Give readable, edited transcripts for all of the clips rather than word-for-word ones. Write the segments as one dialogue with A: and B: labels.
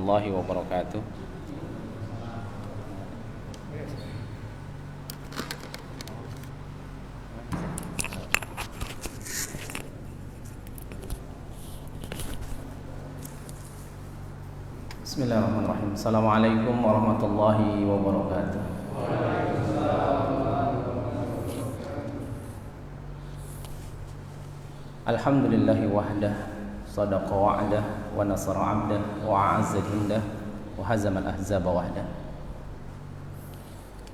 A: warahmatullahi wabarakatuh. Bismillahirrahmanirrahim. Assalamualaikum warahmatullahi wabarakatuh. Alhamdulillahi wahdah, sadaqa wa'dah, wa nasara 'abdah, wa a'azza jundah, wa hazama al-ahzaba wahdah.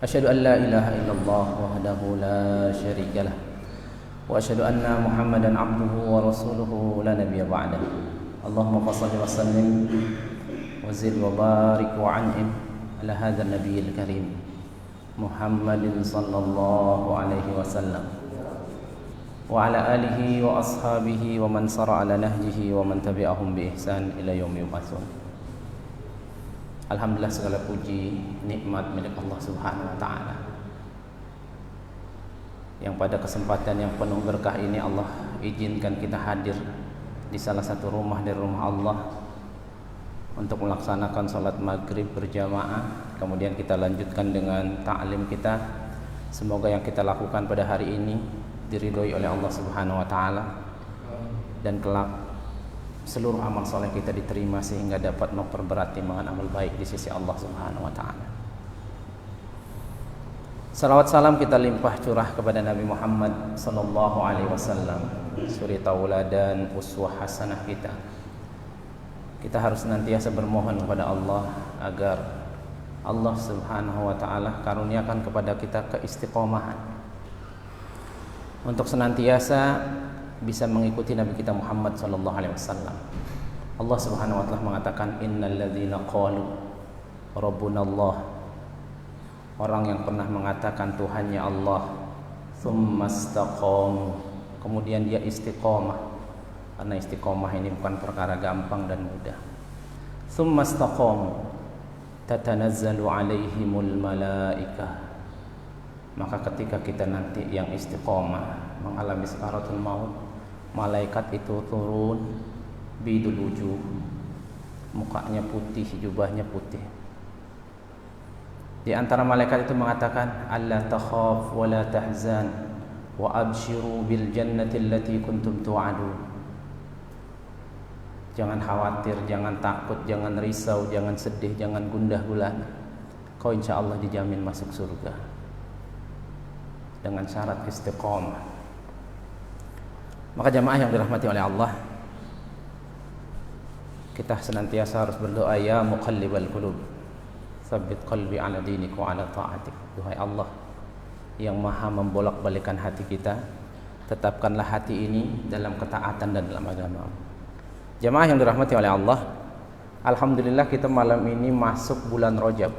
A: Asyhadu an la ilaha illallah wahdahu la syarika lah, wa asyhadu anna Muhammadan 'abduhu wa rasuluhu la nabiyya ba'dah. Allahumma shalli wa sallim wa zid wa barik wa an'im ala hadzal nabiyil karim Muhammadin sallallahu alaihi wasallam wa ala alihi wa ashabihi wa man sara ala nahjihi wa man tabi'ahum bi ihsan ila yaumi yub'atsun. Alhamdulillah, segala puji nikmat milik Allah Subhanahu wa taala, yang pada kesempatan yang penuh berkah ini Allah izinkan kita hadir di salah satu rumah dari rumah Allah untuk melaksanakan salat maghrib berjamaah. Kemudian kita lanjutkan dengan ta'lim kita. Semoga yang kita lakukan pada hari ini diridhoi oleh Allah Subhanahu wa taala, dan kelak seluruh amal soleh kita diterima sehingga dapat memperberat timbangan amal baik di sisi Allah Subhanahu wa taala. Salawat salam kita limpah curah kepada Nabi Muhammad sallallahu alaihi wasallam, suri tauladan uswah hasanah kita. Kita harus senantiasa bermohon kepada Allah agar Allah Subhanahu wa taala karuniakan kepada kita keistiqomahan untuk senantiasa bisa mengikuti Nabi kita Muhammad sallallahu alaihi wasallam. Allah Subhanahu wa taala mengatakan, innal ladzina qalu rabbunallah, orang yang pernah mengatakan Tuhannya Allah, tsumma istaqamu, kemudian dia istiqomah. Karena istiqomah ini bukan perkara gampang dan mudah. Tsumma istaqamu tatanazzalu alaihimul malaikah, maka ketika kita nanti yang istiqomah mengalami sakaratul maut, malaikat itu turun bidul wujuh, mukanya putih, jubahnya putih. Di antara malaikat itu mengatakan, alla takhaf wa la tahzan wa abshiru bil jannati allati kuntum tu'adun. Jangan khawatir, jangan takut, jangan risau, jangan sedih, jangan gundah gulana. Kau insya Allah dijamin masuk surga dengan syarat istiqomah. Maka jamaah yang dirahmati oleh Allah, kita senantiasa harus berdoa, ya muqallibal qulub, tsabbit qalbi ala dinik wa ala ta'atik. Duhai Allah yang maha membolak-balikan hati kita, tetapkanlah hati ini dalam ketaatan dan dalam agama. Jamaah yang dirahmati oleh Allah, alhamdulillah kita malam ini masuk bulan Rajab.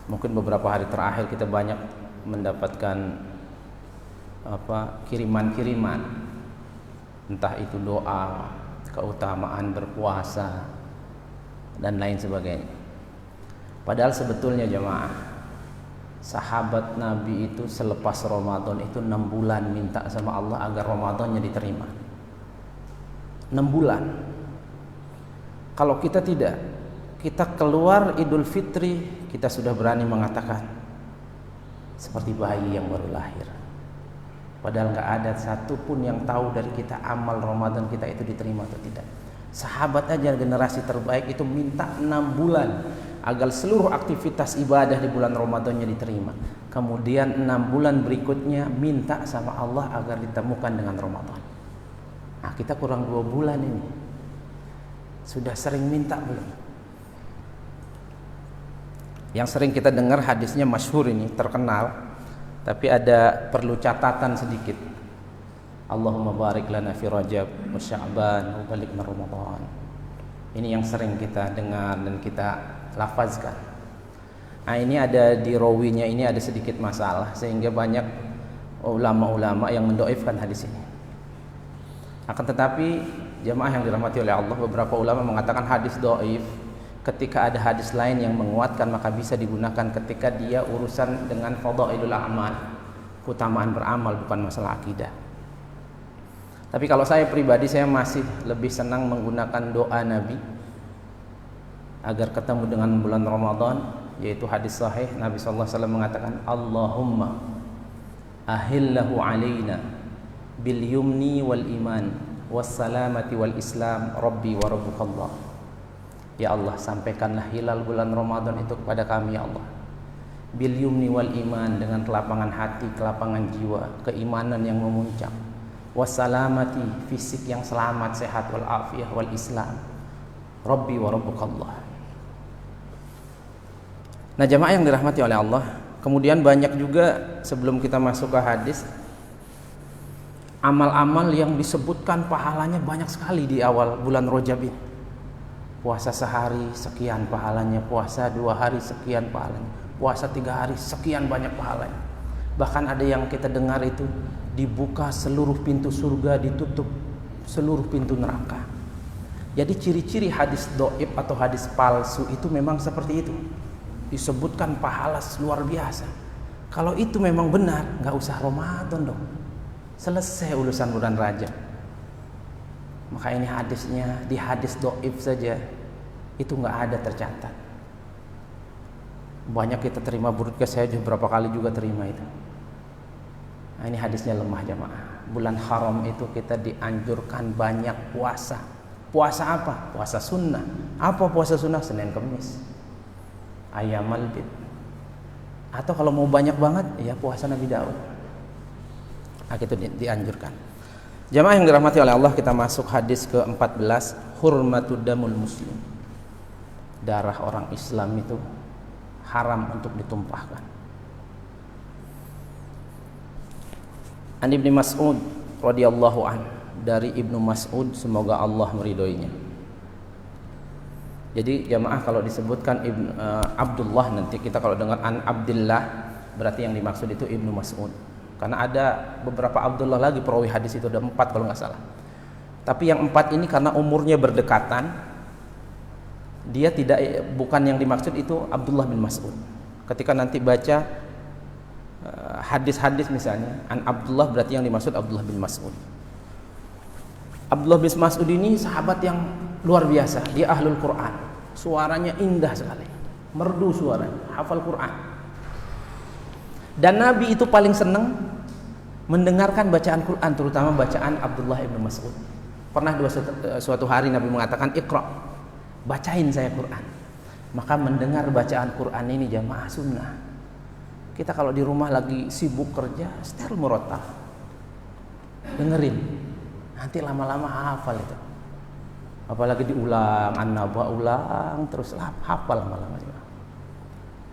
A: Mungkin beberapa hari terakhir kita banyak mendapatkan kiriman-kiriman, entah itu doa, keutamaan berpuasa dan lain sebagainya. Padahal sebetulnya jamaah, sahabat Nabi itu selepas Ramadan itu 6 bulan minta sama Allah agar Ramadannya diterima. 6 bulan. Kalau kita tidak, kita keluar Idul Fitri, kita sudah berani mengatakan seperti bayi yang baru lahir. Padahal nggak ada satupun yang tahu dari kita amal Ramadan kita itu diterima atau tidak. Sahabat aja generasi terbaik itu minta 6 bulan agar seluruh aktivitas ibadah di bulan Ramadannya diterima. Kemudian 6 bulan berikutnya minta sama Allah agar ditemukan dengan Ramadan. Nah, kita kurang 2 bulan ini. Sudah sering minta belum? Yang sering kita dengar hadisnya masyhur ini, terkenal, tapi ada perlu catatan sedikit. Allahumma barik lana fi Rajab wa Sya'ban wa balighna Ramadan. Ini yang sering kita dengar dan kita lafazkan. Nah, ini ada di rawinya ini ada sedikit masalah sehingga banyak ulama-ulama yang mendoifkan hadis ini. Akan tetapi jamaah yang dirahmati oleh Allah, beberapa ulama mengatakan hadis dhaif ketika ada hadis lain yang menguatkan, maka bisa digunakan ketika dia urusan dengan fadhailul a'mal, keutamaan beramal, bukan masalah akidah. Tapi kalau saya pribadi, saya masih lebih senang menggunakan doa Nabi agar ketemu dengan bulan Ramadan, yaitu hadis sahih Nabi sallallahu alaihi wasallam mengatakan, Allahumma ahillahu alaina bil yumni wal iman was salamati wal islam rabbi wa rabbukallah. Ya Allah, sampaikanlah hilal bulan Ramadan itu kepada kami ya Allah, bil yumni wal iman, dengan kelapangan hati, kelapangan jiwa, keimanan yang memuncak, wassalamati, fisik yang selamat, sehat, wal afiyah wal islam rabbi wa rabbukallah. Nah jamaah yang dirahmati oleh Allah, kemudian banyak juga sebelum kita masuk ke hadis, amal-amal yang disebutkan pahalanya banyak sekali di awal bulan Rajab ini. Puasa sehari sekian pahalanya, puasa 2 hari sekian pahalanya, puasa 3 hari sekian banyak pahalanya. Bahkan ada yang kita dengar itu dibuka seluruh pintu surga, ditutup seluruh pintu neraka. Jadi ciri-ciri hadis dhaif atau hadis palsu itu memang seperti itu, disebutkan pahala luar biasa. Kalau itu memang benar, nggak usah Ramadan dong, selesai urusan bulan Rajab. Maka ini hadisnya, di hadis dhaif saja itu nggak ada tercatat. Banyak kita terima buruknya, saya juga berapa kali juga terima itu. Nah, ini hadisnya lemah jamaah. Bulan haram itu kita dianjurkan banyak puasa. Puasa apa? Puasa sunnah. Apa puasa sunnah? Senin Kamis, Ayamal Bid. Atau kalau mau banyak banget, ya puasa Nabi Daud. Nah, itu dianjurkan. Jamaah yang dirahmati oleh Allah, kita masuk hadis ke-14, hurmatud damul muslim. Darah orang Islam itu haram untuk ditumpahkan. An Ibnu Mas'ud radhiyallahu an, dari Ibnu Mas'ud, semoga Allah meridhoinya. Jadi jamaah kalau disebutkan Abdullah, nanti kita kalau dengar an Abdillah, berarti yang dimaksud itu Ibnu Mas'ud. Karena ada beberapa Abdullah lagi perawi hadis itu, ada 4 kalau nggak salah. Tapi yang 4 ini karena umurnya berdekatan, dia bukan yang dimaksud itu Abdullah bin Mas'ud. Ketika nanti baca hadis-hadis misalnya an Abdullah, berarti yang dimaksud Abdullah bin Mas'ud. Abdullah bin Mas'ud ini sahabat yang luar biasa, dia ahlul Quran, suaranya indah sekali, merdu suaranya, hafal Quran. Dan Nabi itu paling senang mendengarkan bacaan Quran, terutama bacaan Abdullah bin Mas'ud. Pernah suatu hari Nabi mengatakan, Iqra, bacain saya Quran. Maka mendengar bacaan Quran ini jamaah sunnah. Kita kalau di rumah lagi sibuk kerja, setel murattal, dengerin, nanti lama-lama hafal itu. Apalagi diulang, an-naba ulang terus hafal lama-lama.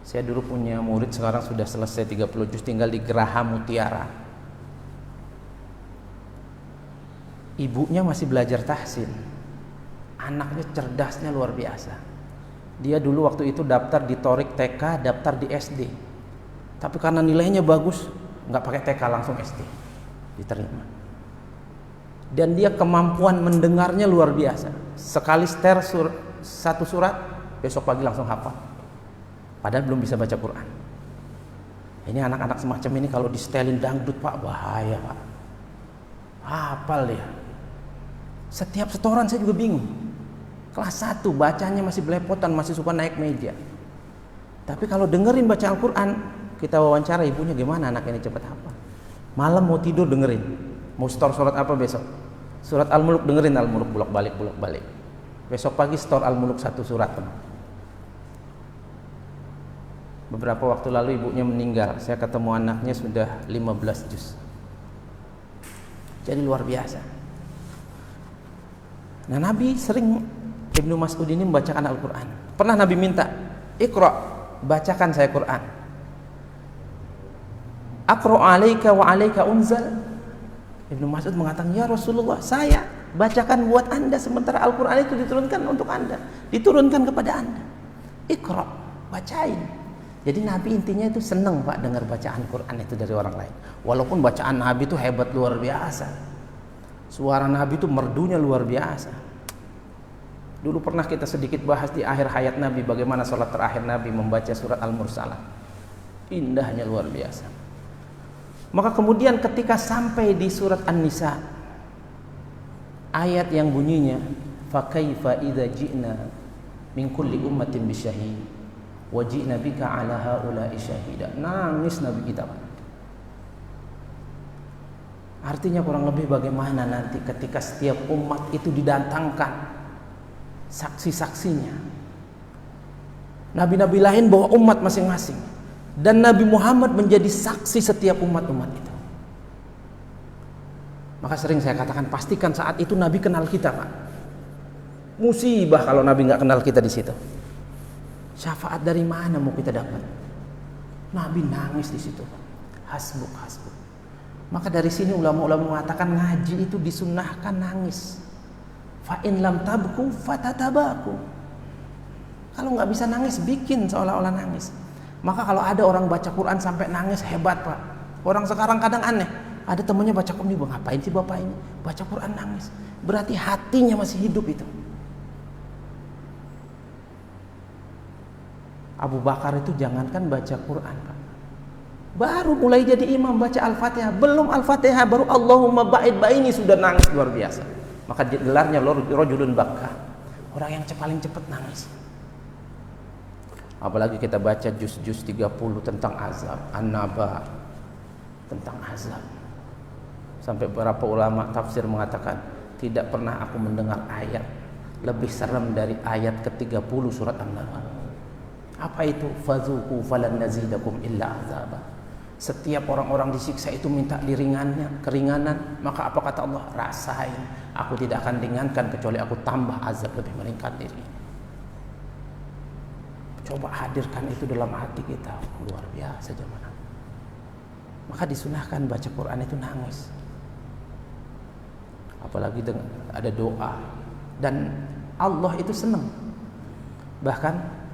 A: Saya dulu punya murid, sekarang sudah selesai 30 juz, tinggal di Geraha Mutiara. Ibunya masih belajar tahsin, anaknya cerdasnya luar biasa. Dia dulu waktu itu daftar di Torik TK, daftar di SD, tapi karena nilainya bagus, nggak pakai TK, langsung SD diterima. Dan dia kemampuan mendengarnya luar biasa. Sekali setel satu surat, besok pagi langsung hafal. Padahal belum bisa baca Quran. Ini anak-anak semacam ini kalau disetelin dangdut Pak, bahaya Pak. Hafal dia. Setiap setoran saya juga bingung. Kelas 1 bacanya masih belepotan, masih suka naik meja. Tapi kalau dengerin baca Al-Quran, kita wawancara ibunya, gimana anak ini cepat hafal. Malam mau tidur dengerin. Mau setor surat apa besok? Surat Al-Muluk, dengerin Al-Muluk bolak-balik. Besok pagi setor Al-Muluk 1 surat. Beberapa waktu lalu ibunya meninggal, saya ketemu anaknya sudah 15 juz. Jadi luar biasa. Nah Nabi sering, Ibnu Mas'ud ini membacakan Al-Quran. Pernah Nabi minta, Iqra, bacakan saya Quran. Aqra alaika wa alaika unzal. Ibnu Mas'ud mengatakan, ya Rasulullah, saya bacakan buat anda, sementara Al-Quran itu diturunkan untuk anda, diturunkan kepada anda. Iqra, bacain. Jadi Nabi intinya itu senang Pak dengar bacaan Quran itu dari orang lain. Walaupun bacaan Nabi itu hebat luar biasa, suara Nabi itu merdunya luar biasa. Dulu pernah kita sedikit bahas di akhir hayat Nabi, bagaimana sholat terakhir Nabi membaca surat Al-Mursalah, indahnya luar biasa. Maka kemudian ketika sampai di surat An-Nisa, ayat yang bunyinya fakaifa idza ji'na min kulli ummatin bisyahid wa ji'na bika ala haula'i syahida. Nangis Nabi kita, Pak. Artinya kurang lebih bagaimana nanti ketika setiap umat itu didatangkan saksi-saksinya. Nabi-nabi lain bawa umat masing-masing, dan Nabi Muhammad menjadi saksi setiap umat-umat itu. Maka sering saya katakan, pastikan saat itu Nabi kenal kita, Pak. Musibah kalau Nabi nggak kenal kita di situ. Syafaat dari mana mau kita dapat? Nabi nangis di situ, Pak. Hasbuk, hasbuk. Maka dari sini ulama-ulama mengatakan ngaji itu disunnahkan nangis. Fa in lam tabku fatatabaku. Kalau nggak bisa nangis, bikin seolah-olah nangis. Maka kalau ada orang baca Quran sampai nangis, hebat, Pak. Orang sekarang kadang aneh. Ada temannya baca Quran, ngapain sih bapak ini? Baca Quran nangis. Berarti hatinya masih hidup itu. Abu Bakar itu jangankan baca Quran, Pak. Baru mulai jadi imam baca Al-Fatihah, belum Al-Fatihah baru Allahumma ba'id baini sudah nangis luar biasa. Maka gelarnya rajulun bakka, orang yang paling cepat nangis. Apalagi kita baca juz-juz 30 tentang azab, An-Naba, tentang azab. Sampai beberapa ulama tafsir mengatakan, tidak pernah aku mendengar ayat lebih serem dari ayat ke-30 surat An-Naba. Apa itu? Fazuku falan nazidakum illa azaba. Setiap orang-orang disiksa itu minta keringanan, maka apa kata Allah? Rasain, aku tidak akan ringankan kecuali aku tambah azab lebih meringkat diri. Coba hadirkan itu dalam hati kita, luar biasa jemaah. Maka disunahkan baca Quran itu nangis. Apalagi dengan ada doa, dan Allah itu senang. Bahkan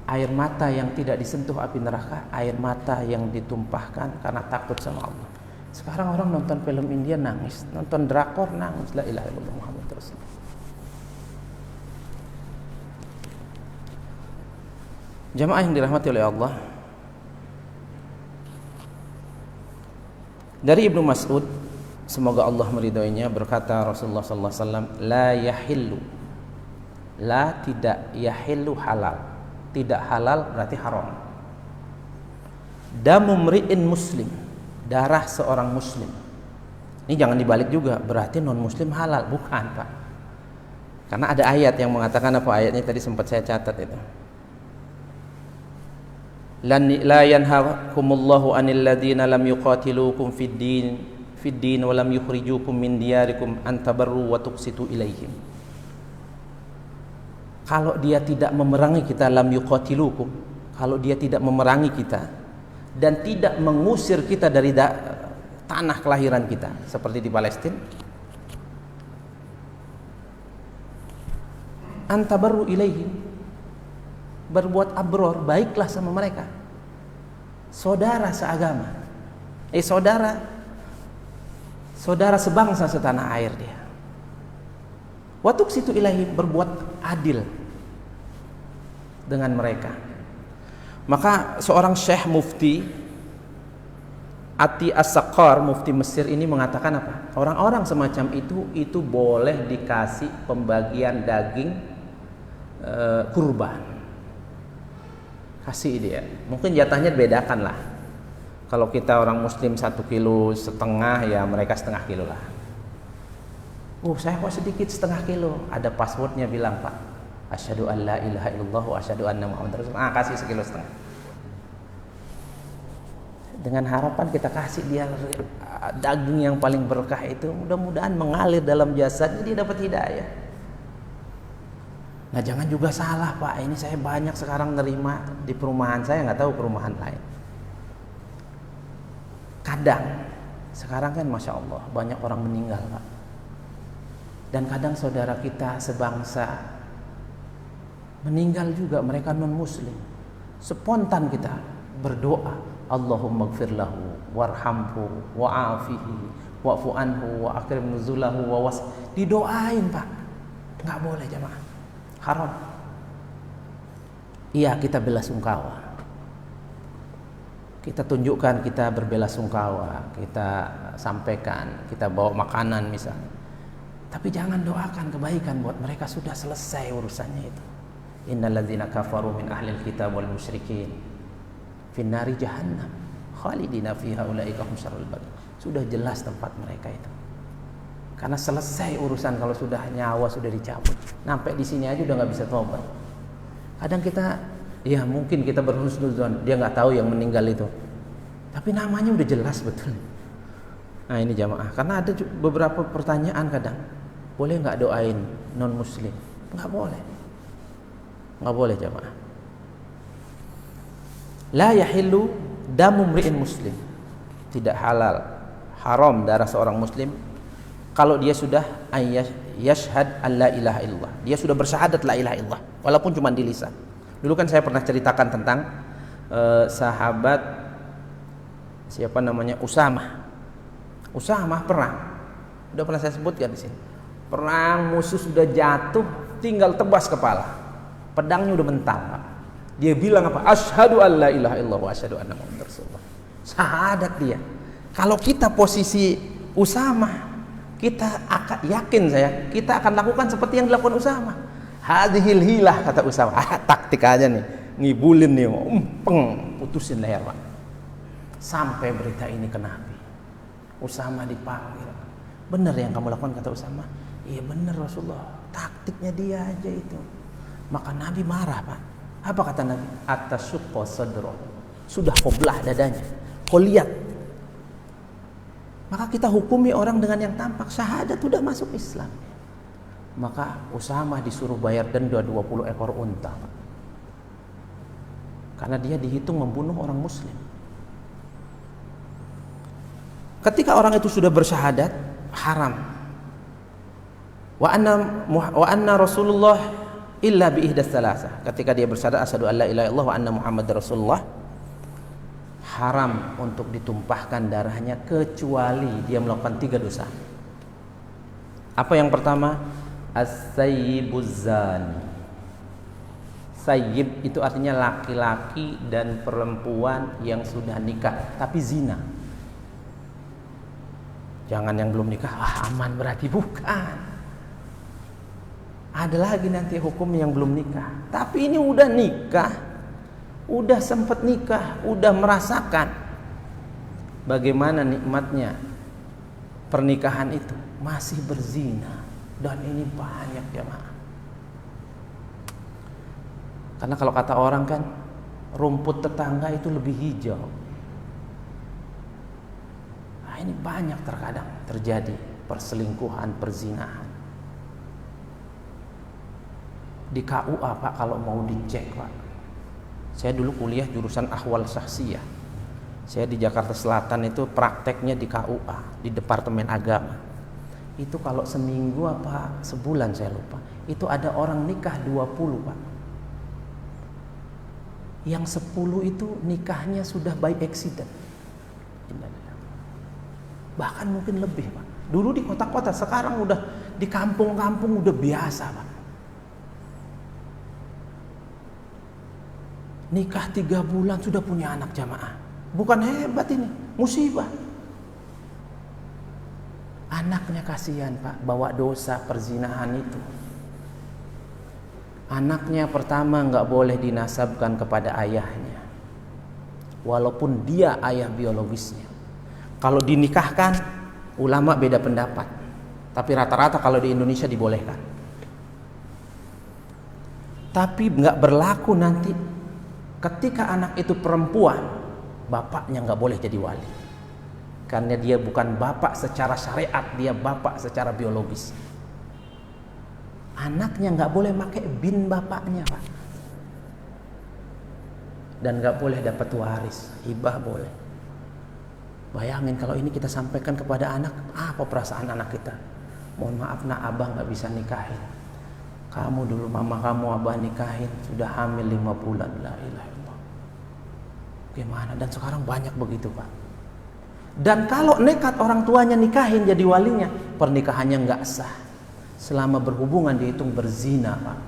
A: air mata yang tidak disentuh api neraka, air mata yang ditumpahkan karena takut sama Allah. Sekarang orang nonton film India nangis, nonton drakor nangis. La ilaha illallah Muhammad Rasulullah. Jamaah yang dirahmati oleh Allah, dari Ibnu Mas'ud, semoga Allah meridhoinya, berkata Rasulullah sallallahu alaihi wasallam, la yahillu, la tidak yahillu halal. Tidak halal berarti haram. Damu mri'in muslim, darah seorang muslim. Ini jangan dibalik juga, berarti non muslim halal, bukan, Pak. Karena ada ayat yang mengatakan, apa ayatnya tadi sempat saya catat itu. La yanhakumullahu anil ladzina lam yuqatilukum fid din wa lam yukhrijukum min diyarikum an tabarru wa tuqsitu ilaihim. Kalau dia tidak memerangi kita, lam yuqatilukum, kalau dia tidak memerangi kita dan tidak mengusir kita dari tanah kelahiran kita, seperti di Palestina, antabarru ilaihim, berbuat abror, baiklah sama mereka, saudara seagama, saudara sebangsa setanah air dia. Watuk situ ilahi, berbuat adil dengan mereka. Maka seorang Syekh Mufti Ati As-Saqqar, Mufti Mesir ini mengatakan apa? Orang-orang semacam itu boleh dikasih pembagian daging kurban. Kasih dia. Mungkin jatahnya bedakan lah. Kalau kita orang Muslim 1,5 kilo, ya mereka 0,5 kilo lah. Saya kok sedikit 0,5 kilo. Ada passwordnya bilang, Pak, asyhadu an la ilaha illallah wa asyhadu anna muhammadar rasulullah. Kasih 1,5 kilo. Dengan harapan kita kasih dia daging yang paling berkah itu, mudah-mudahan mengalir dalam jasadnya, dia dapat hidayah. Nah, jangan juga salah, Pak. Ini saya banyak sekarang nerima di perumahan saya, nggak tahu perumahan lain. Kadang sekarang kan Masya Allah banyak orang meninggal, Pak. Dan kadang saudara kita sebangsa meninggal juga, mereka non muslim. Spontan kita berdoa, Allahumma gfir lahu warhamhu wa'afihi wa'fu anhu wa akrim nuzulahu wa was. Didoain, Pak. Nggak boleh jemaah, haram. Iya, kita belasungkawa, kita tunjukkan kita berbelasungkawa, kita sampaikan, kita bawa makanan misalnya. Tapi jangan doakan kebaikan buat mereka, sudah selesai urusannya itu. Innalladzina kafaru min ahlil kitab wal musyrikin finnari jahannam khalidina fiha ulaika hum syarrul bariyah. Sudah jelas tempat mereka itu. Karena selesai urusan kalau sudah nyawa sudah dicabut. Sampai di sini aja udah nggak bisa tobat. Kadang kita, ya mungkin kita berhusnuzon, dia nggak tahu yang meninggal itu. Tapi namanya udah jelas betul. Nah ini jamaah, karena ada beberapa pertanyaan kadang, boleh nggak doain non muslim? Nggak boleh, nggak boleh jamaah. La yahillu damu mri'in muslim, tidak halal, haram darah seorang muslim kalau dia sudah yashhad an la ilaha illallah, dia sudah bersyahadat la ilaha illallah walaupun cuma di lisan. Dulu kan saya pernah ceritakan tentang sahabat siapa namanya, Usamah perang. Udah pernah saya sebutkan di sini. Perang, musuh sudah jatuh, tinggal tebas kepala. Pedangnya udah mental, Pak. Dia bilang apa? Asyhadu an la ilaha illallah wa asyhadu anna muhammadar rasulullah. Syahadat dia. Kalau kita posisi Usamah, kita akan yakin kita akan lakukan seperti yang dilakukan Usamah. Hadhil hilah, kata Usamah. Taktik aja nih, ngibulin nih, putusin leher, Pak. Sampai berita ini ke Nabi. Usamah dipanggil. Benar yang kamu lakukan, kata Usamah. Iya benar Rasulullah, taktiknya dia aja itu. Maka Nabi marah, Pak. Apa kata Nabi? Atasuqqa sadro, sudah kau belah dadanya, kau lihat. Maka kita hukumi orang dengan yang tampak, syahadat sudah masuk Islam. Maka Usamah disuruh bayar denda 20 ekor unta, Pak. Karena dia dihitung membunuh orang muslim. Ketika orang itu sudah bersyahadat, haram. Wa anna Rasulullah illa bi ihdas salasah. Ketika dia bersyahadat asyhadu an la ilaha illallah wa anna Muhammadar Rasulullah, haram untuk ditumpahkan darahnya kecuali dia melakukan 3 dosa. Apa yang pertama? As-sayyibuz zani. Sayyib itu artinya laki-laki dan perempuan yang sudah nikah tapi zina. Jangan yang belum nikah, aman berarti, bukan. Ada lagi nanti hukum yang belum nikah. Tapi ini udah nikah, udah sempat nikah, udah merasakan bagaimana nikmatnya pernikahan itu, masih berzina. Dan ini banyak jemaah. Karena kalau kata orang kan, rumput tetangga itu lebih hijau. Ini banyak terkadang terjadi perselingkuhan, perzinahan. Di KUA, Pak, kalau mau dicek, Pak. Saya dulu kuliah jurusan ahwal syakhsiyah. Saya di Jakarta Selatan itu prakteknya di KUA, di Departemen Agama. Itu kalau seminggu apa sebulan saya lupa, itu ada orang nikah 20, Pak. Yang 10 itu nikahnya sudah by accident. Bahkan mungkin lebih, Pak. Dulu di kota-kota, sekarang udah di kampung-kampung udah biasa, Pak. Nikah 3 bulan sudah punya anak jamaah. Bukan hebat ini, musibah. Anaknya kasihan, Pak, bawa dosa perzinahan itu. Anaknya pertama nggak boleh dinasabkan kepada ayahnya, walaupun dia ayah biologisnya. Kalau dinikahkan, ulama beda pendapat. Tapi rata-rata kalau di Indonesia dibolehkan. Tapi nggak berlaku nanti ketika anak itu perempuan, bapaknya nggak boleh jadi wali. Karena dia bukan bapak secara syariat, dia bapak secara biologis. Anaknya nggak boleh pakai bin bapaknya, Pak. Dan nggak boleh dapat waris, hibah boleh. Bayangin kalau ini kita sampaikan kepada anak, apa perasaan anak kita? Mohon maaf nak, abah nggak bisa nikahin. Kamu dulu mama kamu abah nikahin, sudah hamil 5 bulan. La ilaha illallah. Gimana? Dan sekarang banyak begitu, Pak. Dan kalau nekat orang tuanya nikahin jadi walinya, pernikahannya nggak sah. Selama berhubungan dihitung berzina, Pak.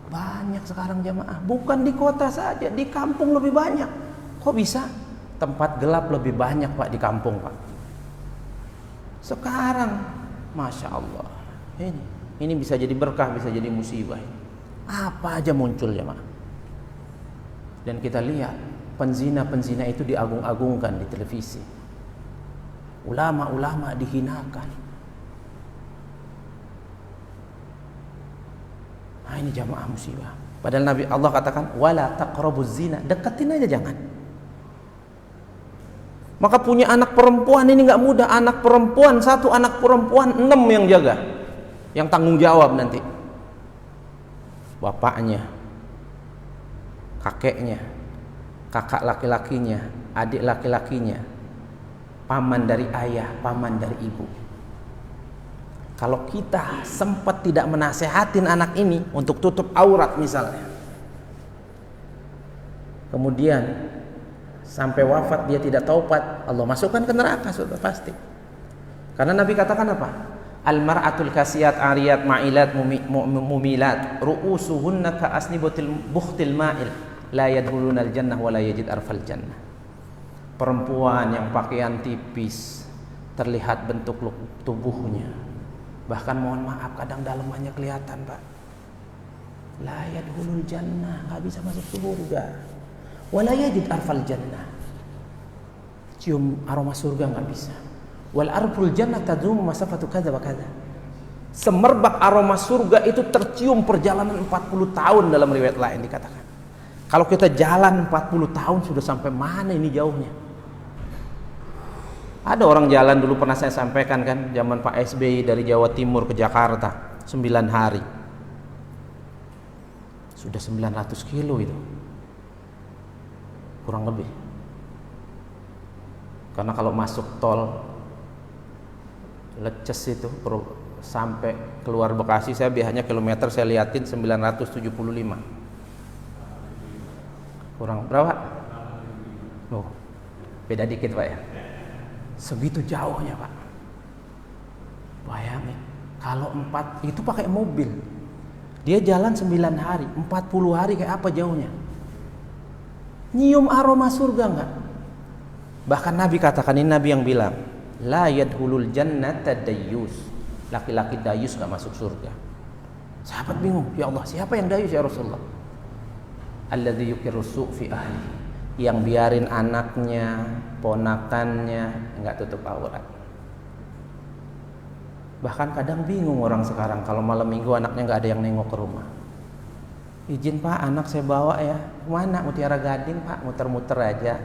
A: Banyak sekarang jamaah. Bukan di kota saja, di kampung lebih banyak. Kok bisa? Tempat gelap lebih banyak, Pak, di kampung, Pak. Sekarang Masya Allah. Ini bisa jadi berkah, bisa jadi musibah. Apa aja muncul jemaah. Dan kita lihat penzina-penzina itu diagung-agungkan di televisi. Ulama-ulama dihinakan. Nah, ini jamaah musibah. Padahal Nabi Allah katakan wala taqrabuz zina, deketin aja jangan. Maka punya anak perempuan ini nggak mudah. Anak perempuan, 1 anak perempuan 6 yang jaga, yang tanggung jawab nanti. Bapaknya, kakeknya, kakak laki-lakinya, adik laki-lakinya, paman dari ayah, paman dari ibu. Kalau kita sempat tidak menasehatin anak ini untuk tutup aurat misalnya, kemudian sampai wafat dia tidak taubat, Allah masukkan ke neraka sudah pasti. Karena Nabi katakan apa? Al-mar'atul kasiyat ariyat ma'ilat mumilat ru'usuhunna ka asnibatil bukhtil ma'il la yadkhulunal jannah wa la yajid arfal jannah. Perempuan yang pakaian tipis, terlihat bentuk tubuhnya, bahkan mohon maaf kadang dalamannya kelihatan, Pak. La yadkhulul jannah, nggak bisa masuk surga. Wa la yajid arfal jannah, cium aroma surga nggak bisa. Wal arful jannah tadum masafatu kadza wa kadza. Semerbak aroma surga itu tercium perjalanan 40 tahun dalam riwayat lain dikatakan. Kalau kita jalan 40 tahun sudah sampai mana ini jauhnya? Ada orang jalan dulu pernah saya sampaikan kan, zaman Pak SBY dari Jawa Timur ke Jakarta 9 hari. Sudah 900 kilo itu. Kurang lebih. Karena kalau masuk tol Leces itu sampai keluar Bekasi, saya biasanya kilometer saya liatin 975. Kurang berapa? Oh, beda dikit Pak ya. Segitu jauhnya Pak. Bayangin, kalau 4 itu pakai mobil, dia jalan 9 hari, 40 hari kayak apa jauhnya? Nyium aroma surga enggak? Bahkan Nabi katakan, ini Nabi yang bilang, la yadkhulul jannata dayyus, laki-laki dayus enggak masuk surga. Sahabat bingung, ya Allah, siapa yang dayus ya Rasulullah? Alladzi yuqirru su' fi ahli, yang biarin anaknya, ponakannya enggak tutup aurat. Bahkan kadang bingung orang sekarang kalau malam minggu anaknya enggak ada yang nengok ke rumah. Izin Pak, anak saya bawa ya. Mana? Mutiara Gading Pak, muter-muter aja.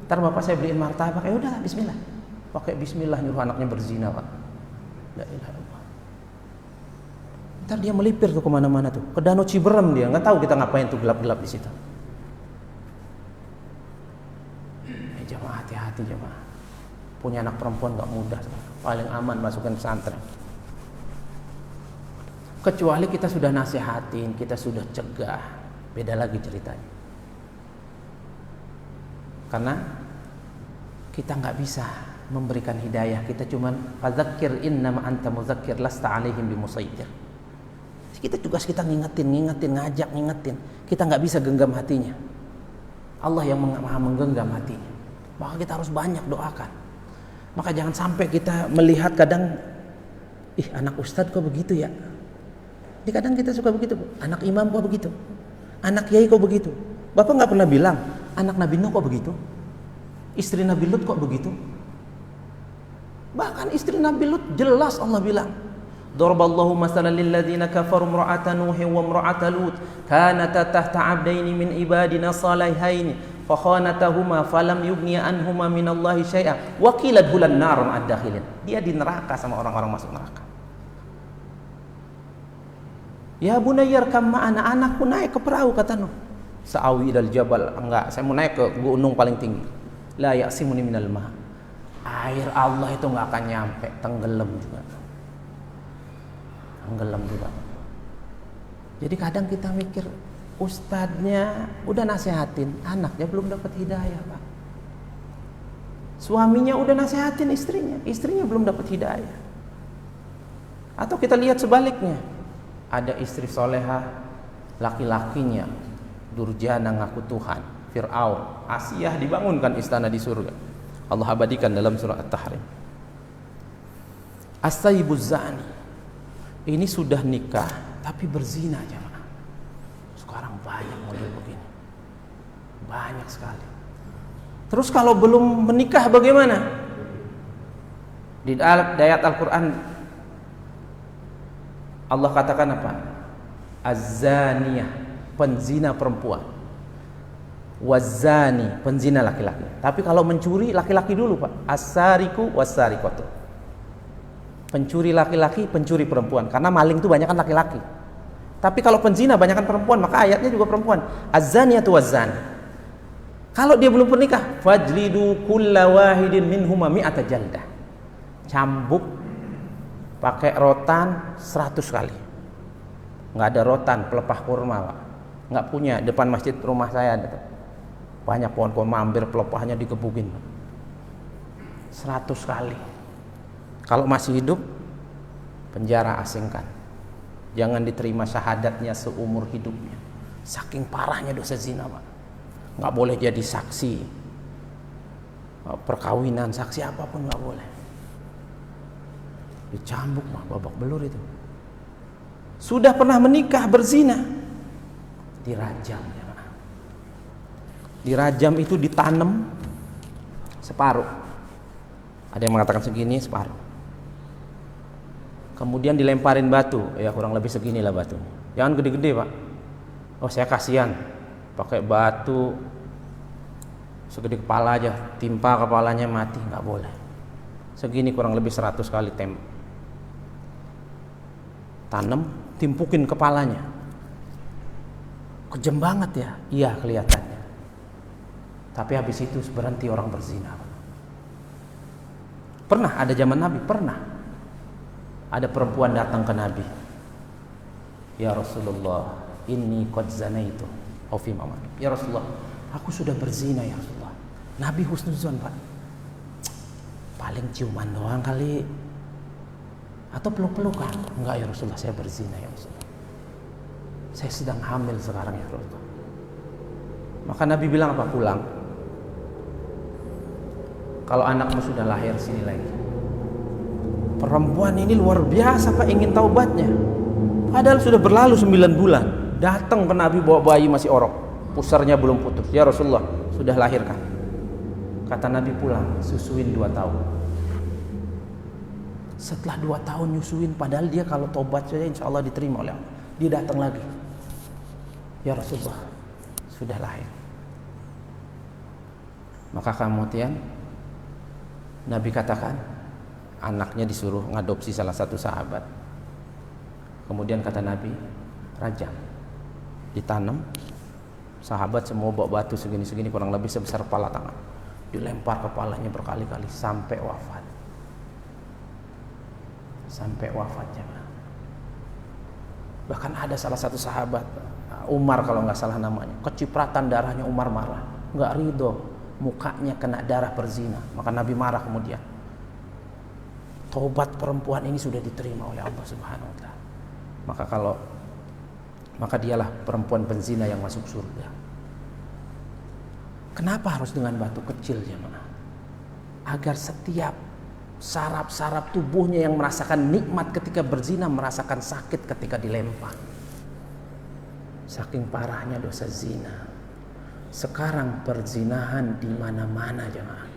A: Ntar bapak saya beliin martabak. Ya udah, bismillah. Pakai bismillah nyuruh anaknya berzina Pak. La ilaha illallah. Ntar dia melipir tuh kemana-mana tuh. Ke Danau Ciberem dia, nggak tahu kita ngapain tuh gelap-gelap di situ. Jamaah hati-hati jamaah. Punya anak perempuan nggak mudah, paling aman masukkan pesantren. Kecuali kita sudah nasihatin, kita sudah cegah, beda lagi ceritanya. Karena kita nggak bisa memberikan hidayah, kita cuman fadzakir innama anta muzakkir lasta alaihim bimusaitir. Kita tugas kita ngingetin, ngajak, ngingetin. Kita nggak bisa genggam hatinya. Allah yang maha menggenggam hatinya. Maka kita harus banyak doakan. Maka jangan sampai kita melihat kadang, anak ustadz kok begitu ya? Ini kadang kita suka begitu, anak imam kok begitu, anak kiai kok begitu. Bapak nggak pernah bilang, anak Nabi Nuh kok begitu, istri Nabi Lut kok begitu. Bahkan istri Nabi Lut jelas Allah bilang, Daraballahu masalan lil ladzina kafaru imra'ata Nuhin wa imra'ata Lut kanata tahta 'abdaini min ibadina salihaini fa khanatahuma falam yughniya anhuma minallahi syai'a wa qila dkhulan nar ma'ad dakhilin. Dia di neraka sama orang-orang masuk neraka. Ya bunayyar kam ma'ana, anakku naik ke perahu kata Nuh. Sa'awi ilal jabal, enggak, saya mau naik ke gunung paling tinggi. La ya'simuni minal ma'. Air Allah itu enggak akan nyampe, tenggelam juga. Jadi kadang kita mikir ustadznya udah nasihatin, anaknya belum dapat hidayah Pak. Suaminya udah nasihatin istrinya belum dapat hidayah. Atau kita lihat sebaliknya, ada istri solehah, laki-lakinya durjana ngaku Tuhan, Fir'aun, Asiyah dibangunkan istana di surga. Allah abadikan dalam surah At-Tahrim. As-sayyibuz zani. Ini sudah nikah tapi berzina jemaah. Sekarang banyak model begini. Banyak sekali. Terus kalau belum menikah bagaimana? Di ayat Al-Quran Allah katakan apa? Az-zaniyah, penzina perempuan. Waz-zani, penzina laki-laki. Tapi kalau mencuri laki-laki dulu, Pak. As-sariku was-sarikatu. Pencuri laki-laki, pencuri perempuan. Karena maling itu banyak kan laki-laki. Tapi kalau penzina banyak kan perempuan, maka ayatnya juga perempuan. Az-zaniyatu waz-zani. Kalau dia belum pernikah, fajlidu kulla wahidin minhuma mi'ata jaldah. Cambuk pakai rotan 100 kali. Nggak ada rotan, pelepah kurma, Pak. Nggak punya, depan masjid rumah saya ada. Banyak pohon kurma, hampir pelepahnya dikebukin. 100 kali. Kalau masih hidup, penjara asingkan. Jangan diterima syahadatnya seumur hidupnya. Saking parahnya dosa zina, Pak. Nggak boleh jadi saksi perkawinan, saksi apapun nggak boleh. Dicambuk mah babak belur itu. Sudah pernah menikah berzina, dirajam ya. Dirajam itu ditanam separuh. Ada yang mengatakan segini, separuh. Kemudian dilemparin batu, ya kurang lebih segini lah batu. Jangan gede-gede, Pak. Oh, saya kasihan. Pakai batu segede kepala aja, timpa kepalanya mati, nggak boleh. Segini kurang lebih 100 kali tanam, timpukin kepalanya. Kejam banget ya, iya kelihatannya. Tapi habis itu berhenti orang berzina. Pernah ada zaman Nabi, pernah ada perempuan datang ke Nabi. Ya Rasulullah, inni qad zanaitu. Ya Rasulullah, aku sudah berzina ya Rasulullah. Nabi husnuzon, Pak. Paling ciuman doang kali. Atau peluk-pelukan. Enggak ya Rasulullah, saya berzina ya Rasulullah. Saya sedang hamil sekarang ya Rasulullah. Maka Nabi bilang apa? Pulang. Kalau anakmu sudah lahir, sini lagi. Perempuan ini luar biasa, Pak, ingin taubatnya. Padahal sudah berlalu 9 bulan. Datang ke Nabi bawa bayi masih orok, pusarnya belum putus. Ya Rasulullah, sudah lahirkan? Kata Nabi, pulang, susuin 2 tahun. Setelah 2 tahun nyusuin, padahal dia kalau tobat saja insya Allah diterima oleh Allah. Dia datang lagi. Ya Rasulullah, sudah lahir. Maka kemudian Nabi katakan, anaknya disuruh ngadopsi salah satu sahabat. Kemudian kata Nabi, rajam. Ditanam, sahabat semua bawa batu segini-segini kurang lebih sebesar kepala tangan, dilempar kepalanya berkali-kali sampai wafat. Sampai wafat jemaah. Bahkan ada salah satu sahabat, Umar kalau nggak salah namanya, kecipratan darahnya, Umar marah, nggak ridho, mukanya kena darah berzina. Maka Nabi marah kemudian. Taubat perempuan ini sudah diterima oleh Allah Subhanahu wa Ta'ala. Maka dialah perempuan penzina yang masuk surga. Kenapa harus dengan batu kecil jemaah? Agar setiap saraf-saraf tubuhnya yang merasakan nikmat ketika berzina merasakan sakit ketika dilempar. Saking parahnya dosa zina. Sekarang perzinahan di mana-mana jemaah.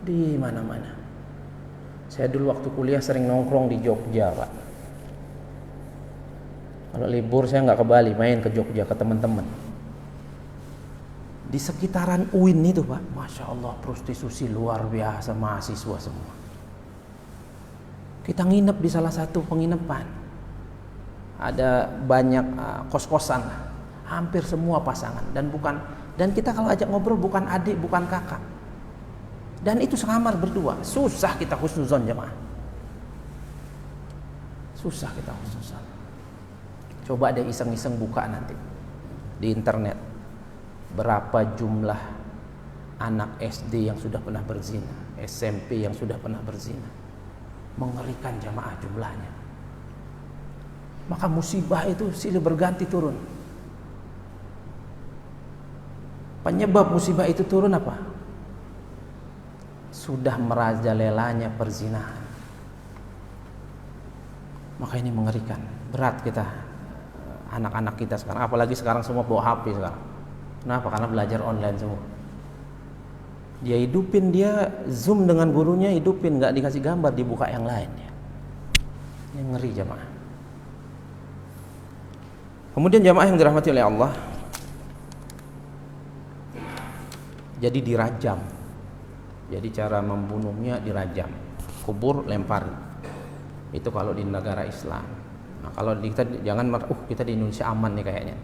A: Di mana-mana. Saya dulu waktu kuliah sering nongkrong di Jogja, Pak. Kalau libur saya nggak ke Bali, main ke Jogja ke teman-teman. Di sekitaran UIN itu, Pak, Masya Allah, prostitusi luar biasa, mahasiswa semua. Kita nginep di salah satu penginapan. Ada banyak kos-kosan, hampir semua pasangan, dan kita kalau ajak ngobrol bukan adik, bukan kakak. Dan itu sekamar berdua. Susah kita husnuzon jemaah. Susah kita husnuzon. Coba deh iseng-iseng buka nanti di internet berapa jumlah anak SD yang sudah pernah berzina, SMP yang sudah pernah berzina. Mengerikan jamaah jumlahnya. Maka musibah itu silih berganti turun. Penyebab musibah itu turun apa? Sudah merajalelanya perzinahan. Maka ini mengerikan, berat kita, anak-anak kita sekarang, apalagi sekarang semua bawa HP sekarang. Kenapa? Karena belajar online semua. Dia hidupin, dia zoom dengan gurunya, hidupin, nggak dikasih gambar, dibuka yang lain ya. Ini ngeri jamaah. Kemudian jamaah yang dirahmati oleh Allah, jadi dirajam. Jadi cara membunuhnya dirajam, kubur, lempar. Itu kalau di negara Islam. Nah, kalau di kita jangan kita di Indonesia aman nih kayaknya.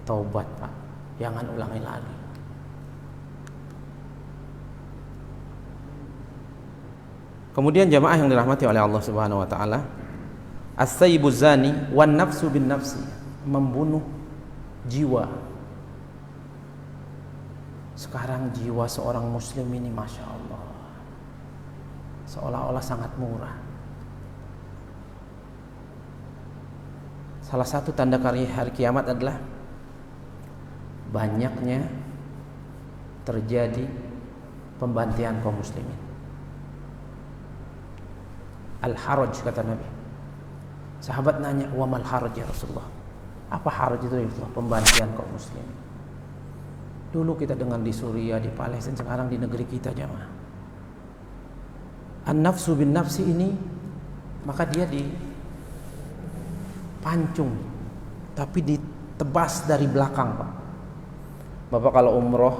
A: Taubat Pak, jangan ulangi lagi. Kemudian jamaah yang dirahmati oleh Allah Subhanahu wa taala, as-sayyibu zani wan nafsu bin nafsi, membunuh jiwa. Sekarang jiwa seorang muslim ini Masya Allah seolah-olah sangat murah. Salah satu tanda hari kiamat adalah banyaknya terjadi pembantian kaum muslimin. Al-haraj kata Nabi. Sahabat nanya, wa mal haraj ya Rasulullah? Apa haraj itu ya Rasulullah? Pembantian kaum muslimin. Dulu kita dengar di Suriah, di Palestina, sekarang di negeri kita jamaah. An-nafsu bin nafsi ini, maka dia dipancung, tapi ditebas dari belakang Pak. Bapak kalau umroh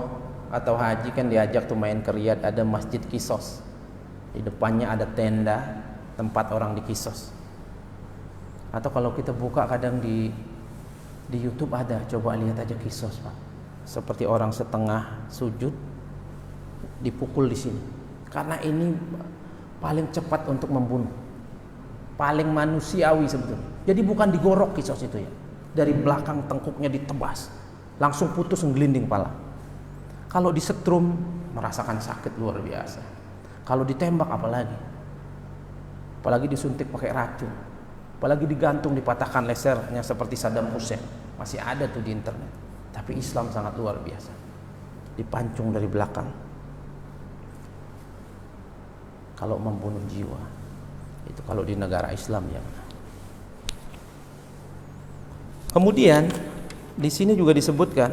A: atau haji kan diajak tuh main ke Riyadh, ada masjid Qisas. Di depannya ada tenda tempat orang di Qisas. Atau kalau kita buka kadang di YouTube ada, coba lihat aja Qisas Pak. Seperti orang setengah sujud dipukul di sini. Karena ini paling cepat untuk membunuh, paling manusiawi sebetulnya. Jadi bukan digorok Qisas itu ya, dari belakang tengkuknya ditebas, langsung putus ngelinding pala. Kalau disetrum merasakan sakit luar biasa. Kalau ditembak apalagi disuntik pakai racun, apalagi digantung, dipatahkan lehernya seperti Saddam Hussein, masih ada tuh di internet. Tapi Islam sangat luar biasa, dipancung dari belakang. Kalau membunuh jiwa itu kalau di negara Islam ya. Kemudian di sini juga disebutkan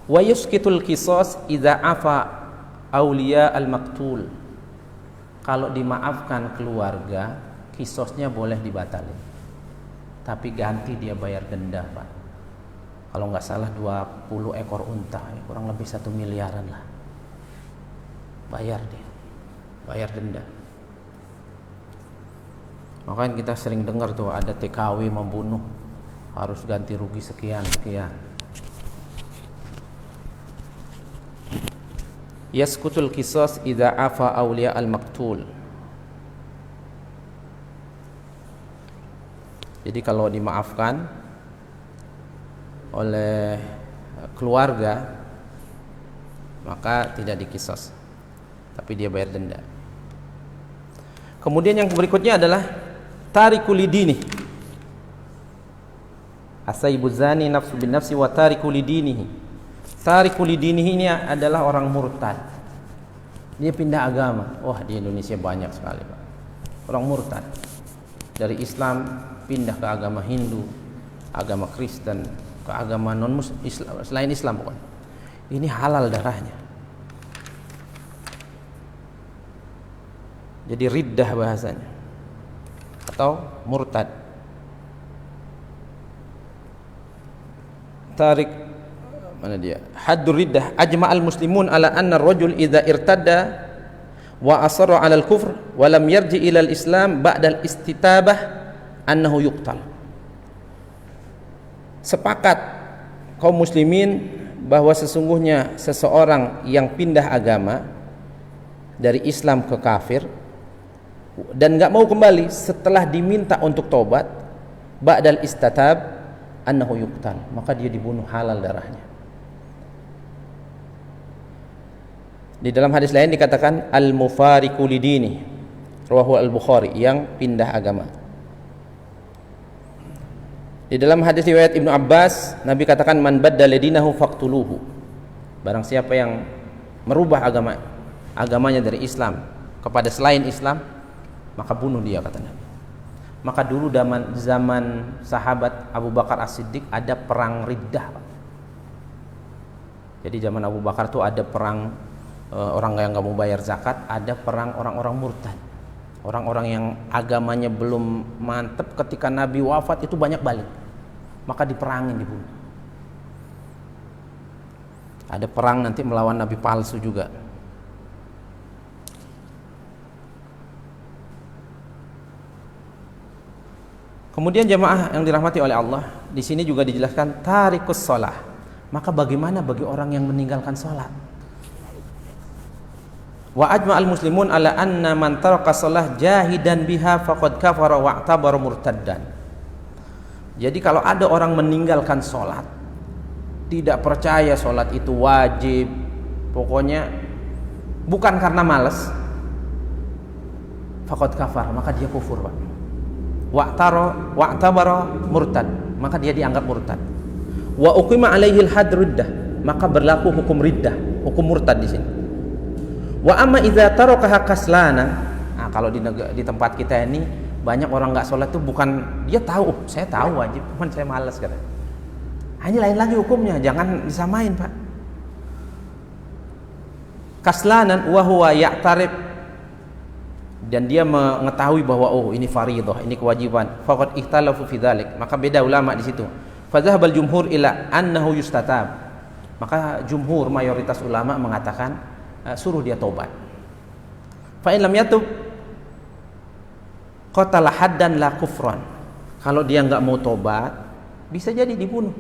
A: wa yusqitul qisas idza afa auliya al-maqtul. Kalau dimaafkan keluarga, qisasnya boleh dibatalin, tapi ganti dia bayar denda Pak. Kalau nggak salah 20 ekor unta, kurang lebih 1 miliaran lah, bayar denda. Makanya kita sering dengar tuh ada TKW membunuh harus ganti rugi sekian. Yaskutul qisas idza afa auliya al-maqtul. Jadi kalau dimaafkan oleh keluarga maka tidak diqisas, tapi dia bayar denda. Kemudian yang berikutnya adalah tarikul lidini. As-sayyibuz zani nafsu bin nafsi wa tarikul lidinihi. Tarikul lidinihi ini adalah orang murtad. Dia pindah agama. Wah, di Indonesia banyak sekali Pak. Orang murtad dari Islam pindah ke agama Hindu, agama Kristen, ke agama non-Muslim, selain Islam pokoknya. Ini halal darahnya. Jadi riddah bahasanya, atau murtad. Tarik mana dia? Haddur riddah ajma'al muslimun ala anna ar-rajul idza irtadda wa asarra 'ala al-kufr wa lam yarji ila al-islam ba'da al-istitabah annahu yuqtal. Sepakat kaum muslimin bahwa sesungguhnya seseorang yang pindah agama dari Islam ke kafir dan enggak mau kembali setelah diminta untuk tobat, ba'dal istatab annahu yuqtal, maka dia dibunuh, halal darahnya. Di dalam hadis lain dikatakan al-mufariqu lidini, rawahu al-Bukhari, yang pindah agama. Di dalam hadis riwayat Ibnu Abbas, Nabi katakan man baddala dinahu faqtuluhu. Barang siapa yang merubah agamanya dari Islam kepada selain Islam, maka bunuh dia, kata Nabi. Maka dulu zaman sahabat Abu Bakar As-Siddiq ada perang riddah, Pak. Jadi zaman Abu Bakar tuh ada perang orang yang nggak mau bayar zakat, ada perang orang-orang murtad, orang-orang yang agamanya belum mantep. Ketika Nabi wafat itu banyak balik, maka diperangin, dibunuh. Ada perang nanti melawan Nabi palsu juga. Kemudian jamaah yang dirahmati oleh Allah, di sini juga dijelaskan tarikus shalah. Maka bagaimana bagi orang yang meninggalkan salat? Wa ajma'al muslimun ala anna man taraka shalah jahidan biha faqad kafara wa i'tabara murtaddan. Jadi kalau ada orang meninggalkan salat, tidak percaya salat itu wajib, pokoknya bukan karena malas, faqad kafar, maka dia kufur, Pak. Wa'tabara murtad, maka dia dianggap murtad. Wa uqima alaihi al-hadd riddah, maka berlaku hukum riddah, hukum murtad di sini. Wa amma idza tarakaha kaslana, nah kalau di tempat kita ini banyak orang nggak sholat tuh bukan dia tahu, saya tahu wajib, cuman saya malas, kata. Ini lain lagi hukumnya, jangan disamain, Pak. Kaslanan wa huwa ya'tarif, dan dia mengetahui bahwa oh ini fardhah, ini kewajiban, faqad ikhtalafu fi dzalik, maka beda ulama di situ. Fadhhabal jumhur ila annahu yustatab, maka jumhur mayoritas ulama mengatakan suruh dia tobat. Fa in lam yatub qatala haddan la kufran, kalau dia nggak mau tobat bisa jadi dibunuh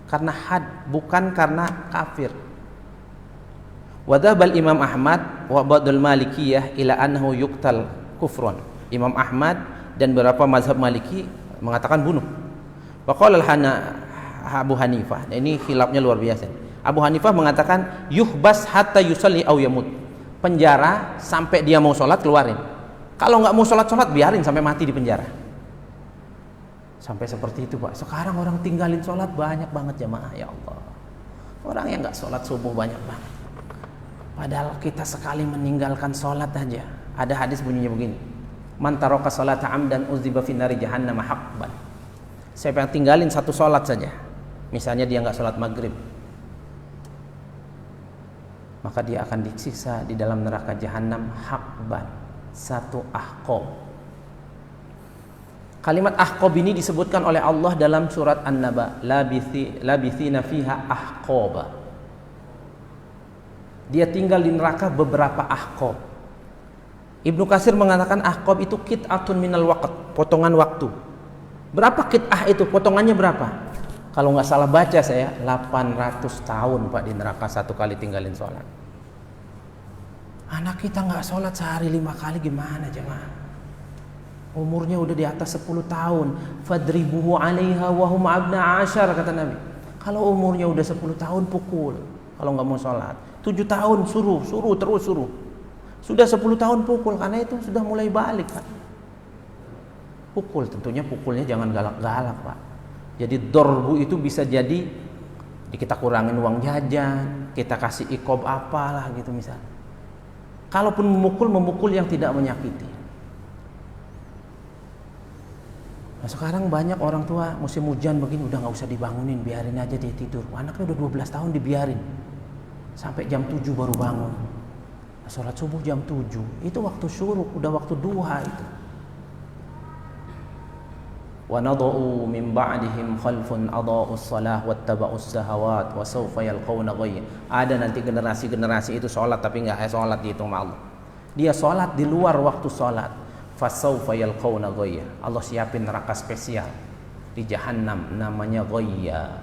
A: karena had, bukan karena kafir. Wadhabal Imam Ahmad wa ba'dul Malikiyah ila annahu yuqtal kufran. Imam Ahmad dan beberapa mazhab Maliki mengatakan bunuh. Wa qala Abu Hanifah, nah ini khilafnya luar biasa. Abu Hanifah mengatakan yuhbas hatta yusalli aw yamut. Penjara sampai dia mau sholat, keluarin. Kalau nggak mau sholat biarin sampai mati di penjara. Sampai seperti itu, Pak. Sekarang orang tinggalin sholat banyak banget, jamaah, ya Allah. Orang yang nggak sholat subuh banyak banget. Padahal kita sekali meninggalkan sholat aja. Ada hadis bunyinya begini, man taraka sholata amdan uziba fi nari jahannam haqban. Siapa yang tinggalin satu sholat saja, misalnya dia nggak sholat maghrib, maka dia akan disiksa di dalam neraka jahanam haqban, satu ahqab. Kalimat ahqab ini disebutkan oleh Allah dalam surat An-Naba, labithina fiha ahqaba. Dia tinggal di neraka beberapa ahqab. Ibnu Katsir mengatakan ahqab itu qit'atun minal waqt, potongan waktu. Berapa qit'ah itu? Potongannya berapa? Kalau nggak salah baca saya 800 tahun, Pak, di neraka satu kali tinggalin sholat. Anak kita nggak sholat sehari 5 kali gimana, jemaah? Umurnya udah di atas 10 tahun. Fadribuhu 'alaiha wa hum abna 'ashar, kata Nabi. Kalau umurnya udah 10 tahun pukul. Kalau nggak mau sholat. 7 tahun suruh terus suruh. Sudah 10 tahun pukul, karena itu sudah mulai balik, Pak. Pukul, tentunya pukulnya jangan galak-galak, Pak. Jadi dorbu itu bisa jadi kita kurangin uang jajan, kita kasih ikob apalah gitu misalnya. Kalaupun memukul yang tidak menyakiti. Nah, sekarang banyak orang tua musim hujan begini udah nggak usah dibangunin, biarin aja dia tidur. Anaknya udah 12 tahun dibiarin. Sampai jam 7 baru bangun. Nah, sholat subuh jam 7. Itu waktu syuruk, udah waktu duha itu. Wa nadau min ba'dihim khalfun adaa'us shalah wattaba'us shahawat wa sawfa yalqawna ghayya. Ada nanti generasi-generasi itu sholat tapi enggak sholat dihitung sama Allah. Dia sholat di luar waktu sholat. Fa sawfa yalqawna ghayya. Allah siapin neraka spesial di Jahannam namanya ghayya.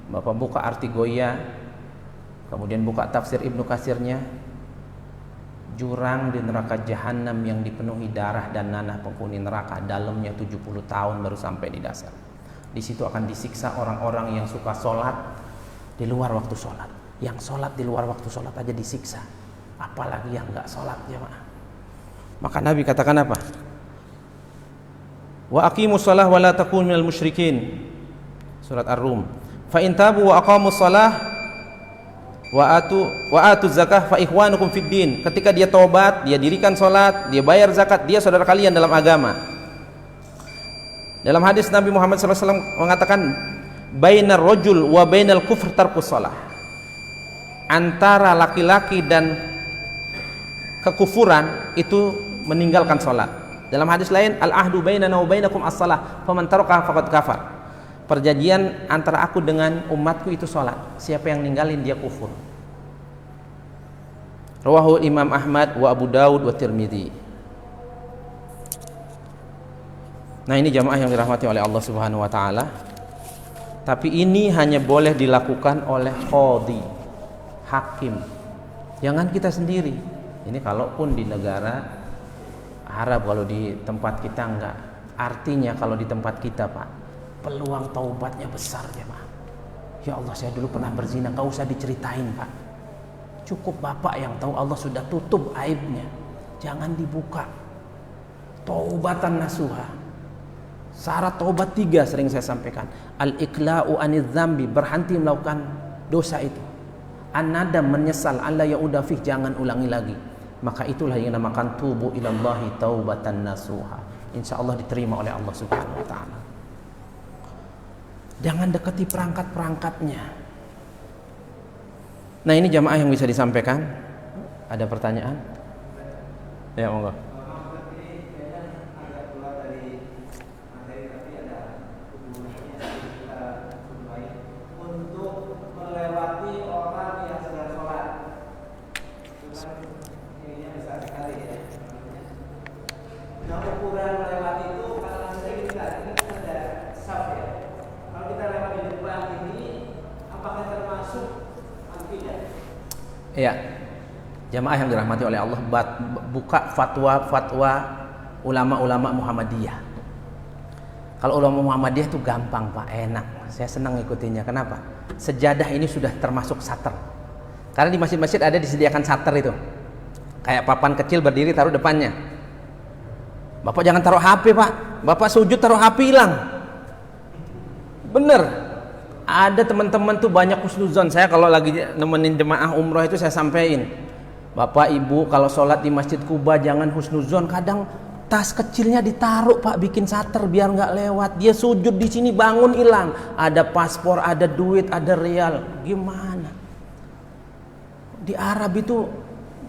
A: Bapak buka arti ghayya, kemudian buka tafsir Ibnu Katsirnya, jurang di neraka jahanam yang dipenuhi darah dan nanah penghuni neraka, dalamnya 70 tahun baru sampai di dasar. Di situ akan disiksa orang-orang yang suka sholat di luar waktu sholat. Yang sholat di luar waktu sholat aja disiksa, apalagi yang nggak sholat, jemaah. Maka Nabi katakan apa? Wa aqimus shalah wa la takunu minal musyrikin. Surat Ar-Rum. Fa in tabu wa aqamus shalah wa atu zakah fa ikhwanukum fid din. Ketika dia taubat, dia dirikan salat, dia bayar zakat, dia saudara kalian dalam agama. Dalam hadis Nabi Muhammad SAW mengatakan bainar rajul wa bainal kufr tarkus shalah. Antara laki-laki dan kekufuran itu meninggalkan salat. Dalam hadis lain al ahdu bainana wa bainakum as-shalah faman taraka faqad kafar. Perjanjian antara aku dengan umatku itu salat. Siapa yang ninggalin dia kufur. Rawahu Imam Ahmad wa Abu Daud wa Tirmidzi. Nah, ini jamaah yang dirahmati oleh Allah Subhanahu wa taala. Tapi ini hanya boleh dilakukan oleh qadhi, hakim. Jangan kita sendiri. Ini kalaupun di negara Arab, kalau di tempat kita enggak. Artinya kalau di tempat kita, Pak, peluang taubatnya besar, jemaah. Ya Allah, saya dulu pernah berzina, enggak usah diceritain, Pak. Cukup Bapak yang tahu, Allah sudah tutup aibnya. Jangan dibuka. Taubatan nasuha. Syarat taubat 3 sering saya sampaikan. Al-iqla'u anidz dzambi, berhenti melakukan dosa itu. An-nadam, menyesal, alla yauda fih, jangan ulangi lagi. Maka itulah yang dinamakan tubu ilallahi taubatan nasuha. Insyaallah diterima oleh Allah Subhanahu wa taala. Jangan dekati perangkat-perangkatnya. Nah, ini jamaah yang bisa disampaikan. Ada pertanyaan? Ya, monggo. Ya, jamaah yang dirahmati oleh Allah, buka fatwa-fatwa ulama-ulama Muhammadiyah. Kalau ulama Muhammadiyah itu gampang, Pak, enak. Saya senang ngikutinnya. Kenapa? Sejadah ini sudah termasuk sater. Karena di masjid-masjid ada disediakan sater itu. Kayak papan kecil berdiri taruh depannya. Bapak jangan taruh HP, Pak. Bapak sujud taruh HP hilang. Bener. Ada teman-teman tuh banyak husnuzon. Saya kalau lagi nemenin jemaah umroh itu saya sampaikan, Bapak Ibu kalau sholat di Masjid Kuba jangan husnuzon. Kadang tas kecilnya ditaruh, Pak, bikin sater biar nggak lewat. Dia sujud di sini bangun hilang. Ada paspor, ada duit, ada real. Gimana? Di Arab itu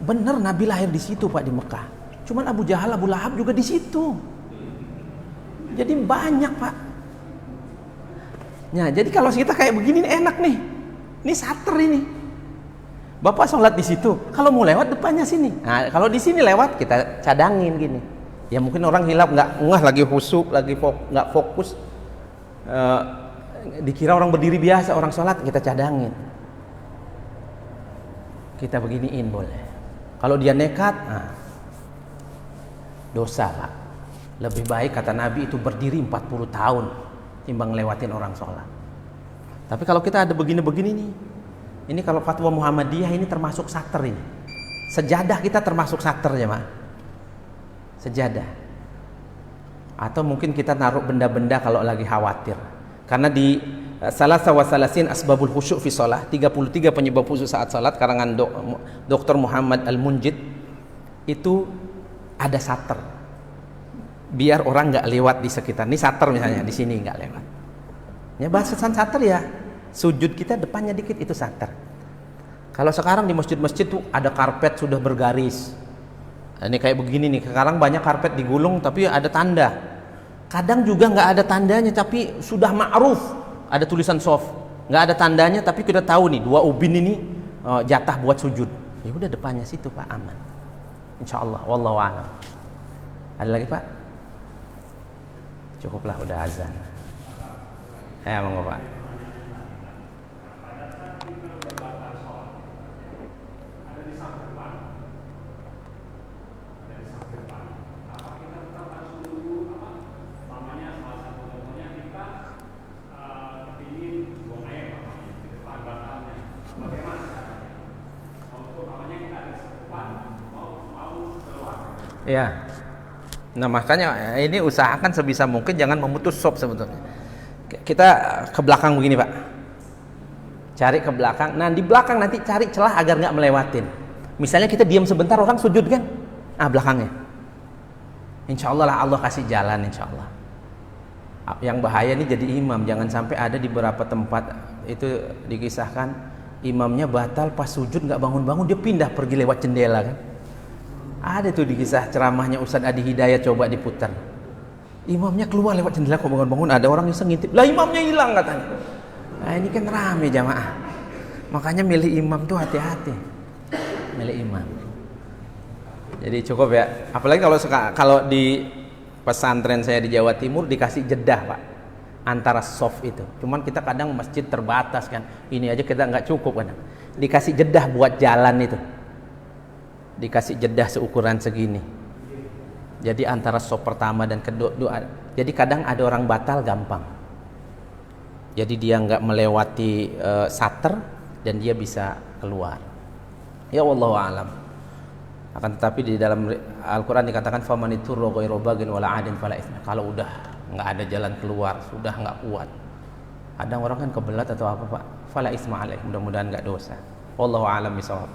A: bener Nabi lahir di situ, Pak, di Mekah. Cuman Abu Jahal, Abu Lahab juga di situ. Jadi banyak, Pak. Nah, jadi kalau kita kayak begini nih, enak nih. Ini sater ini. Bapak sholat di situ. Kalau mau lewat depannya sini. Nah, kalau di sini lewat kita cadangin gini. Ya mungkin orang hilap nggak ngeh, lagi khusyuk, lagi nggak fokus. Dikira orang berdiri biasa, orang sholat kita cadangin. Kita beginiin boleh. Kalau dia nekat, nah, dosa, Pak. Lebih baik kata Nabi itu berdiri 40 tahun. Timbang lewatin orang sholat. Tapi kalau kita ada begini-begini nih, ini kalau fatwa Muhammadiyah ini termasuk sater ini. Sejadah kita termasuk sater ya, Mak. Sejadah. Atau mungkin kita naruh benda-benda kalau lagi khawatir. Karena di Salasa wa Salasin Asbabul Khusyuk fi Shalah, 33 penyebab khusyuk saat salat karangan Dr. Muhammad Al-Munjid, itu ada sater. Biar orang nggak lewat di sekitar. Ini sater misalnya, di sini nggak lewat. Ya bahasan sater ya, sujud kita depannya dikit itu sater. Kalau sekarang di masjid-masjid tuh ada karpet sudah bergaris. Ini kayak begini nih. Sekarang banyak karpet digulung tapi ada tanda. Kadang juga nggak ada tandanya tapi sudah ma'ruf. Ada tulisan soft. Nggak ada tandanya tapi kita tahu nih 2 ubin ini jatah buat sujud. Ya udah depannya situ, Pak, aman. Insyaallah. Wallahu a'lam. Ada lagi, Pak? Cukuplah, udah azan. Ya, monggo, Pak. Ya. Nah, makanya ini usahakan sebisa mungkin jangan memutus sop sebetulnya. Kita ke belakang begini, Pak. Cari ke belakang. Nah, di belakang nanti cari celah agar nggak melewatin. Misalnya kita diam sebentar, orang sujud kan? Belakangnya. Insya Allah lah Allah kasih jalan, insya Allah. Yang bahaya nih jadi imam, jangan sampai ada di beberapa tempat itu dikisahkan imamnya batal pas sujud nggak bangun-bangun, dia pindah pergi lewat jendela kan? Ada tuh di kisah ceramahnya Ustadz Adi Hidayat, coba diputar. Imamnya keluar lewat jendela kok bangun-bangun, ada orang yang ngintip, lah imamnya hilang katanya. Nah ini kan rame jamaah. Makanya milih imam tuh hati-hati. Milih imam. Jadi cukup ya. Apalagi kalau di pesantren saya di Jawa Timur dikasih jedah Pak antara soft itu. Cuman kita kadang masjid terbatas kan. Ini aja kita nggak cukup kan. Dikasih jedah buat jalan itu. Dikasih jedah seukuran segini. Jadi antara soft pertama dan kedua. Jadi kadang ada orang batal gampang. Jadi dia nggak melewati sater dan dia bisa keluar. Ya wallahu a'lam. Akan tetapi di dalam Al-Quran dikatakan faman iturra ghairu bagin wala adin fala itsma. Kalau udah nggak ada jalan keluar, sudah nggak kuat. Ada orang kan kebelat atau apa Pak? Fala itsma alaih. Mudah-mudahan nggak dosa. Wallahu a'lam bishawab.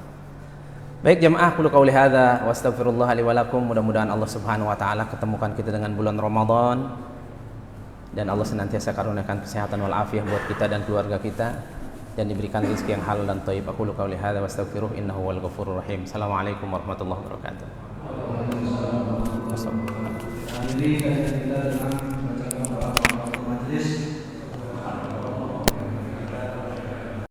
A: Baik jemaah, qul qouli hadza wa astaghfirullah li wa lakum. Mudah-mudahan Allah Subhanahu wa taala ketemukan kita dengan bulan Ramadan. Dan Allah senantiasa karuniakan kesehatan wal afiyah buat kita dan keluarga kita, dan diberikan rezeki yang halal dan thayyib. Aku qouli hadza wa astaghfiruh innahu wal ghafurur rahim. Assalamualaikum warahmatullahi wabarakatuh. Jadi kita dalam bacaan majelis